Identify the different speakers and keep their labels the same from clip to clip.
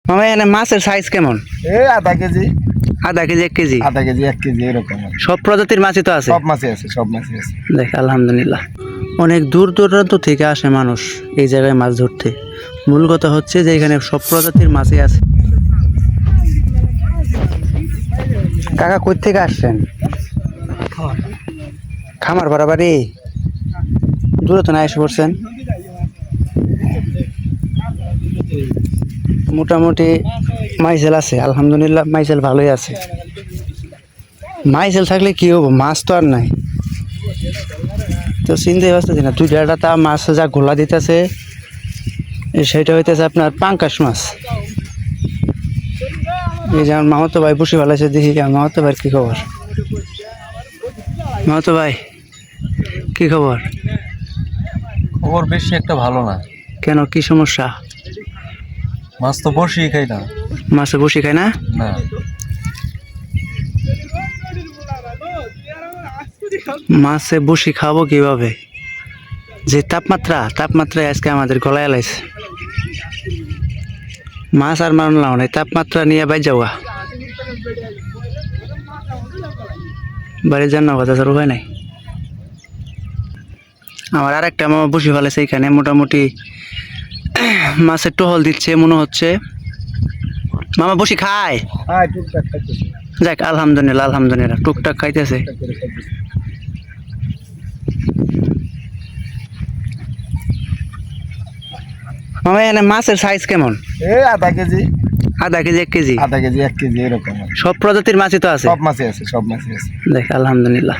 Speaker 1: মামা এখানে মাছের সাইজ কেমন?
Speaker 2: আধা কেজি
Speaker 1: আধা কেজি 1 কেজি?
Speaker 2: আধা কেজি 1 কেজি এরকম।
Speaker 1: সব প্রজাতির মাছই তো আছে?
Speaker 2: সব মাছই আছে, সব মাছই আছে।
Speaker 1: দেখ আলহামদুলিল্লাহ, অনেক দূর দূরান্ত থেকে আসে মানুষ এই জায়গায় মাছ ধরতে। মূল কথা হচ্ছে যে এখানে সব প্রজাতির মাছই আছে। কাকা কই থেকে আসছেন? খামার বাড়াবাড়ি দূরে তো না এসে পড়ছেন। মোটামুটি মাইসেল আছে, আলহামদুলিল্লাহ মাইসেল ভালোই আছে। মাইসেল থাকলে কি হবো, মাছ তো আর নাই, তো চিন্তাই পারতেছি না। 2 টা মাছ যা গোলা দিতেছে সেটা হইতেছে আপনার পাঙ্কাশ মাছ। এই যে আমার মামাতো ভাই বসে ফেলাইছে, দেখি মামাতো ভাই কি খবর? মামাতো ভাই কি খবর?
Speaker 2: খবর বেশি একটা ভালো না।
Speaker 1: কেন, কি সমস্যা?
Speaker 2: মাছ তো বসি খাই না।
Speaker 1: মাছে বসি খায় না?
Speaker 2: না,
Speaker 1: মাছে বসি খাবো কিভাবে? যে তাপমাত্রায় আজকে আমাদের গলায় এলাইছে। মাছ আর মারলাম না, তাপমাত্রা নিয়ে বাই যাওয়া বাড়ি যান না, কথা স্যার উপায় নাই। আমার আর একটা মামা বসে ফেলেছে এখানে, মোটামুটি মাছের টহল দিচ্ছে মনে হচ্ছে। মামা বসি খায়?
Speaker 2: টুকটাক খাইতেছি।
Speaker 1: যাক আলহামদুলিল্লাহ, আলহামদুলিল্লাহ টুকটাক খাইতেছে। মামা এখানে মাছের সাইজ কেমন?
Speaker 2: আধা কেজি
Speaker 1: আধা কেজি 1 কেজি?
Speaker 2: আধা কেজি 1 কেজি এরকম।
Speaker 1: সব প্রজাতির মাছই তো আছে?
Speaker 2: সব মাছই আছে, সব মাছই আছে।
Speaker 1: দেখ আলহামদুলিল্লাহ,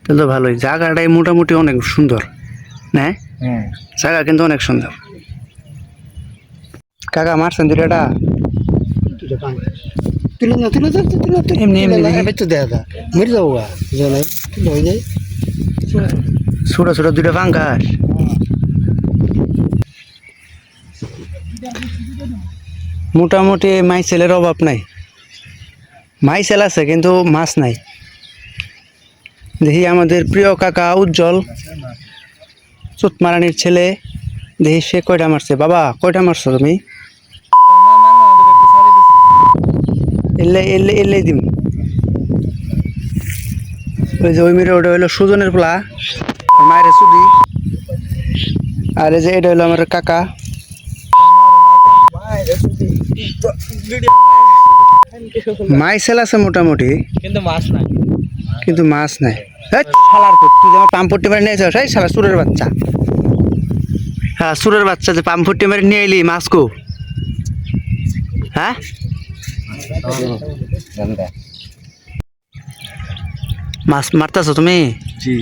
Speaker 1: তাহলে তো ভালোই। জায়গাটাই মোটামুটি অনেক সুন্দর না? জায়গা কিন্তু অনেক সুন্দর। কাকা মারছেন 2 টা? এমনি এমনি ছোট ছোট 2 টা পাঙ্কাশ। মোটামুটি মাইসেলের অভাব নাই, মাইসেল আছে কিন্তু মাছ নাই। দেখি আমাদের প্রিয় কাকা উজ্জ্বল চুতমারানির ছেলে, দেখি সে কয়টা মারছে। বাবা কয়টা মারছো তুমি? এলে এলে এলে দিম। ওই যে ওই মেরে ওটা হইলো সুজনের পোলা, মায়ের চুরি। আর এই যে এটা হইলো আমার কাকা। মাইসেল আছে মোটামুটি,
Speaker 2: কিন্তু মাছ নাই।
Speaker 1: কিন্তু মাছ নাই। শালার পুত, তুই আমার পাম্পটি মারি নিয়ে যাস, এই শালা সুরের বাচ্চা। হ্যাঁ সুরের বাচ্চা, যে পাম্পটি মারি নিয়ে এলি মাছ কো? হ্যাঁ মাছ মারতেছো তুমি?
Speaker 2: জি।